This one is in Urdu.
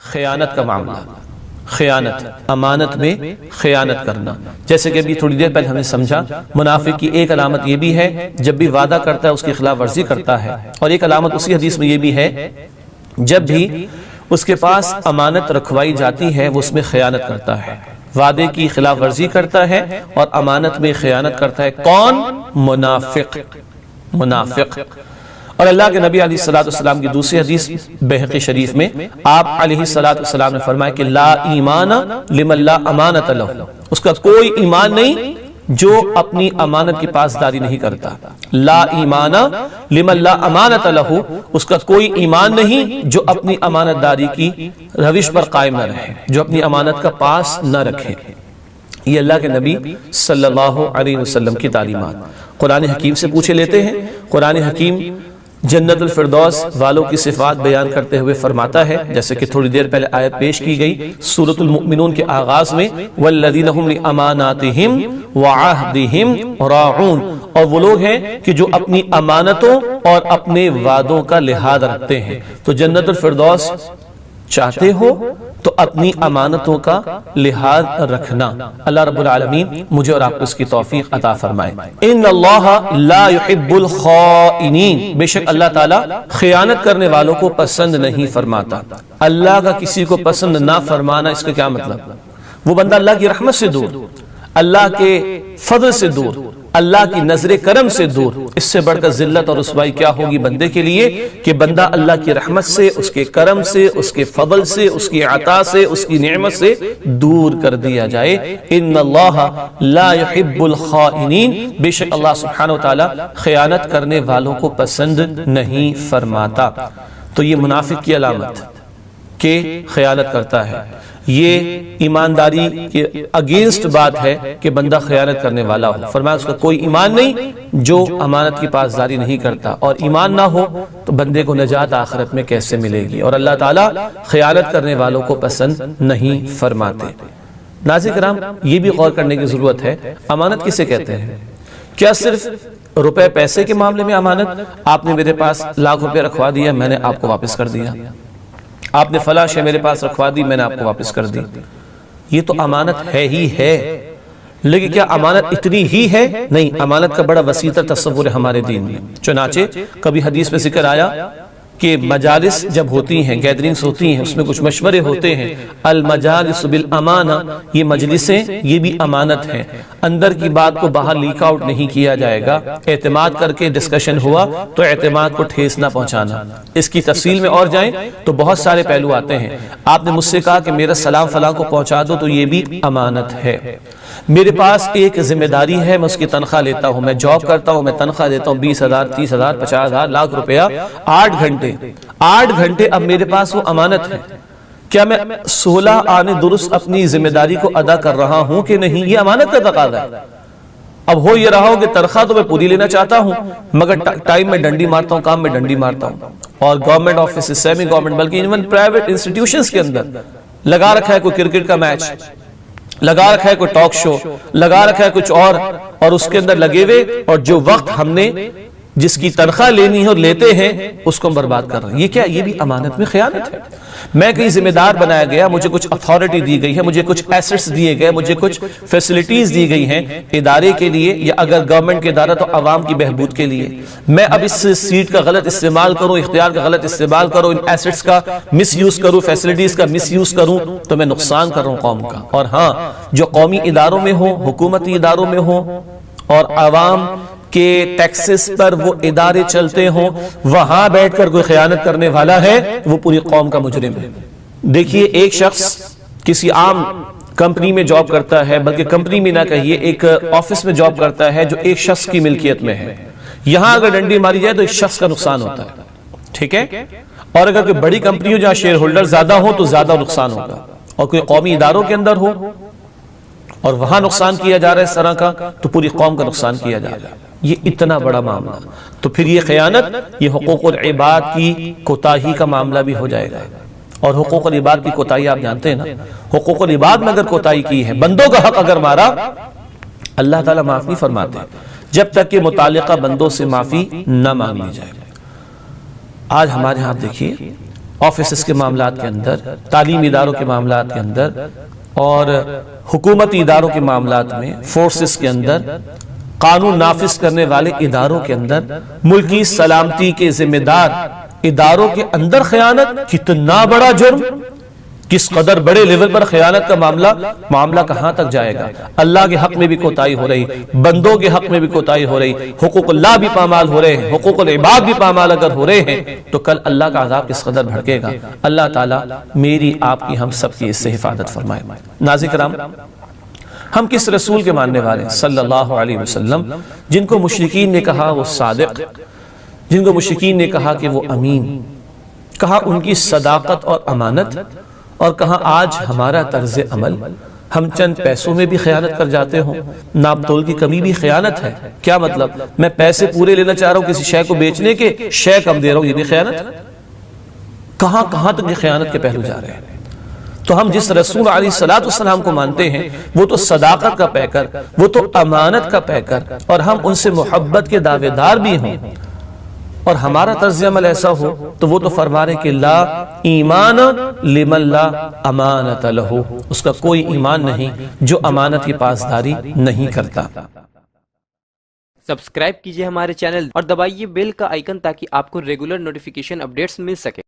خیانت کا معاملہ، خیانت، امانت میں خیانت کرنا، جیسے کہ ابھی تھوڑی دیر پہلے ہم نے سمجھا منافق کی ایک علامت یہ بھی ہے جب بھی وعدہ کرتا ہے اس کی خلاف ورزی کرتا ہے، اور ایک علامت اسی حدیث میں یہ بھی ہے جب بھی اس کے پاس امانت رکھوائی جاتی ہے وہ اس میں خیانت کرتا ہے، وعدے کی خلاف ورزی کرتا ہے اور امانت میں خیانت کرتا ہے۔ کون؟ منافق، منافق۔ اور اللہ کے نبی علیہ السلام کی دوسری حدیث بہقی شریف میں آپ علیہ السلام نے فرمایا کہ لا ایمان لمن لا امانت لہ، اس کا کوئی ایمان نہیں جو اپنی امانت کی پاسداری نہیں کرتا۔ لا ایمان لمن لا امانت لہ، اس کا کوئی ایمان نہیں جو اپنی امانت داری کی روش پر قائم نہ رہے، جو اپنی امانت کا پاس نہ رکھے۔ یہ اللہ کے نبی صلی اللہ علیہ وسلم کی تعلیمات قرآن حکیم سے پوچھے لیتے ہیں۔ قرآن حکیم جنت الفردوس والوں کی صفات بیان کرتے ہوئے فرماتا ہے، جیسے کہ تھوڑی دیر پہلے آیت پیش کی گئی سورۃ المؤمنون کے آغاز میں، وَالَّذِينَ هُمْ لِأَمَانَاتِهِمْ وَعَهْدِهِمْ رَاعُونَ، اور وہ لوگ ہیں کہ جو اپنی امانتوں اور اپنے وعدوں کا لحاظ رکھتے ہیں۔ تو جنت الفردوس چاہتے ہو تو اپنی امانتوں کا لحاظ رکھنا۔ اللہ رب العالمین مجھے اور آپ کو اس کی توفیق عطا فرمائے۔ ان اللہ لا يحب الخائنین، بے شک اللہ تعالیٰ خیانت کرنے والوں کو پسند نہیں فرماتا۔ اللہ کا کسی کو پسند نہ فرمانا، اس کا کیا مطلب؟ وہ بندہ اللہ کی رحمت سے دور، اللہ کے فضل سے دور، اللہ کی نظر کرم سے دور۔ اس سے بڑھ کر ذلت اور رسوائی کیا ہوگی بندے کے لیے کہ بندہ اللہ کی رحمت سے، اس کے کرم سے، اس کے فضل سے، اس کی عطا سے، اس کی نعمت سے دور کر دیا جائے۔ ان اللہ لا يحب الخائنین، بے شک اللہ سبحانہ وتعالی خیانت کرنے والوں کو پسند نہیں فرماتا۔ تو یہ منافق کی علامت کہ خیانت کرتا ہے، یہ ایمانداری کے اگینسٹ بات ہے کہ بندہ خیانت کرنے والا ہو۔ فرمایا اس کا کوئی ایمان نہیں جو امانت کی پاسداری نہیں کرتا، اور ایمان نہ ہو تو بندے کو نجات آخرت میں کیسے ملے گی؟ اور اللہ تعالیٰ خیانت کرنے والوں کو پسند نہیں فرماتے۔ ناظرین کرام، یہ بھی غور کرنے کی ضرورت ہے، امانت کسے کہتے ہیں؟ کیا صرف روپے پیسے کے معاملے میں امانت؟ آپ نے میرے پاس لاکھ روپے رکھوا دیا، میں نے آپ کو واپس کر دیا۔ آپ نے فلاں شے میرے پاس رکھوا دی، میں نے آپ کو واپس کر دی۔ یہ تو امانت ہے ہی ہے، لیکن کیا امانت اتنی ہی ہے؟ نہیں، امانت کا بڑا وسیع تر تصور ہے ہمارے دین میں۔ چنانچہ کبھی حدیث میں ذکر آیا کہ مجالس جب ہوتی ہیں، گیدرنگز ہوتی ہیں، اس میں کچھ مشورے ہوتے ہیں، المجالس بالامانہ، یہ مجلسیں یہ بھی امانت ہیں، اندر کی بات کو باہر لیک آؤٹ نہیں کیا جائے گا۔ اعتماد کر کے ڈسکشن ہوا تو اعتماد کو ٹھیس نہ پہنچانا۔ اس کی تفصیل میں اور جائیں تو بہت سارے پہلو آتے ہیں۔ آپ نے مجھ سے کہا کہ میرا سلام فلاں کو پہنچا دو، تو یہ بھی امانت ہے۔ میرے پاس ایک ذمہ داری ہے، میں اس کی تنخواہ لیتا ہوں، میں جاب کرتا ہوں، میں تنخواہ دیتا ہوں 20,000 30,000 50,000 لاکھ روپیہ، 8 گھنٹے اب میرے پاس وہ امانت ہے۔ کیا میں 16 آنے درست اپنی ذمہ داری کو ادا کر رہا ہوں کہ نہیں؟ یہ امانت کا تقاضا ہے۔ اب ہو یہ رہا ہو کہ تنخواہ تو میں پوری لینا چاہتا ہوں، مگر ٹائم میں ڈنڈی مارتا ہوں، کام میں ڈنڈی مارتا ہوں۔ اور گورنمنٹ آفس، سیمی گورنمنٹ، بلکہ ایون پرائیویٹ انسٹیٹیوشنز کے اندر لگا رکھا ہے کوئی کرکٹ کا میچ، لگا رکھا ہے کوئی ٹاک شو، لگا رکھا ہے کچھ اور اس کے اندر لگے ہوئے، اور جو وقت ہم نے جس کی تنخواہ لینی ہے اور لیتے ہیں اس کو ہم برباد کر رہے ہیں۔ یہ کیا؟ یہ بھی امانت میں خیانت ہے۔ میں کہیں ذمہ دار بنایا گیا، مجھے کچھ اتھارٹی دی گئی ہے، مجھے کچھ ایسٹس دیے گئے، مجھے کچھ فیسلٹیز دی گئی ہیں ادارے کے لیے، یا اگر گورنمنٹ کے ادارہ تو عوام کی بہبود کے لیے۔ میں اب اس سیٹ کا غلط استعمال کروں، اختیار کا غلط استعمال کروں، ان ایسٹس کا مس یوز کروں، فیسلٹیز کا مس یوز کروں، تو میں نقصان کر رہا ہوں قوم کا۔ اور ہاں، جو قومی اداروں میں ہوں، حکومتی اداروں میں ہوں، اور عوام کہ ٹیکسز پر وہ ادارے چلتے ہوں، وہاں بیٹھ کر کوئی خیانت کرنے والا ہے، وہ پوری قوم کا مجرم ہے۔ دیکھیے، ایک شخص کسی عام کمپنی میں جاب کرتا ہے، بلکہ کمپنی میں نہ کہیے، ایک آفس میں جاب کرتا ہے جو ایک شخص کی ملکیت میں ہے۔ یہاں اگر ڈنڈی ماری جائے تو اس شخص کا نقصان ہوتا ہے، ٹھیک ہے؟ اور اگر کوئی بڑی کمپنی ہو جہاں شیئر ہولڈر زیادہ ہو تو زیادہ نقصان ہوگا، اور کوئی قومی اداروں کے اندر ہو اور وہاں نقصان کیا جا رہا ہے اس طرح کا، تو پوری قوم کا نقصان کیا جا رہا ہے۔ یہ اتنا بڑا معاملہ، تو پھر یہ خیانت، یہ حقوق العباد کی کوتاہی کا معاملہ بھی ہو جائے گا۔ اور حقوق العباد کی کوتاہی آپ جانتے ہیں نا، حقوق العباد میں اگر کوتاہی کی ہے، بندوں کا حق اگر مارا، اللہ تعالیٰ معاف نہیں فرماتے جب تک کہ متعلقہ بندوں سے معافی نہ مانگ لی جائے۔ آج ہمارے ہاں دیکھیے، آفیسز کے معاملات کے اندر، تعلیمی اداروں کے معاملات کے اندر، اور حکومتی اداروں کے معاملات میں، فورسز کے اندر، قانون نافذ کرنے والے اداروں کے اندر، ملکی سلامتی کے ذمہ دار اداروں کے اندر خیانت کتنا بڑا جرم، کس قدر بڑے لیول پر خیانت کا معاملہ کہاں تک جائے گا۔ اللہ کے حق میں بھی کوتاہی ہو رہی، بندوں کے حق میں بھی کوتاہی ہو رہی، حقوق اللہ بھی پامال ہو رہے ہیں، حقوق العباد بھی پامال اگر ہو رہے ہیں تو کل اللہ کا عذاب کس قدر بھڑکے گا۔ اللہ تعالیٰ میری، آپ کی، ہم سب کی اس سے حفاظت فرمائے۔ ناظرین کرام، ہم کس رسول کے ماننے والے ہیں صلی اللہ علیہ وسلم، جن کو مشرکین نے کہا وہ صادق، جن کو مشرکین نے کہا کہ وہ امین، کہا ان کی صداقت اور امانت، اور کہا آج ہمارا طرز عمل، ہم چند پیسوں میں بھی خیانت کر جاتے ہوں، ناپ تول کی کمی بھی خیانت ہے۔ کیا مطلب؟ میں پیسے پورے لینا چاہ رہا ہوں کسی شے کو بیچنے کے، شے کم دے رہا ہوں، یہ بھی خیانت ہے۔ کہاں تک یہ خیانت کے پہلو جا رہے ہیں؟ تو ہم جس رسول علیہ السلام کو مانتے ہیں وہ تو صداقت کا پیکر، وہ تو امانت کا پیکر، اور ہم ان سے محبت کے دعوے دار بھی ہوں، اور ہمارا طرز عمل ایسا ہو تو وہ تو فرما رہے کہ لا ایمان لمن لا امانت لہ، اس کا کوئی ایمان نہیں جو امانت کی پاسداری نہیں کرتا۔ سبسکرائب کیجئے ہمارے چینل اور دبائیے بیل کا آئیکن تاکہ آپ کو ریگولر نوٹیفیکیشن اپڈیٹس مل سکے۔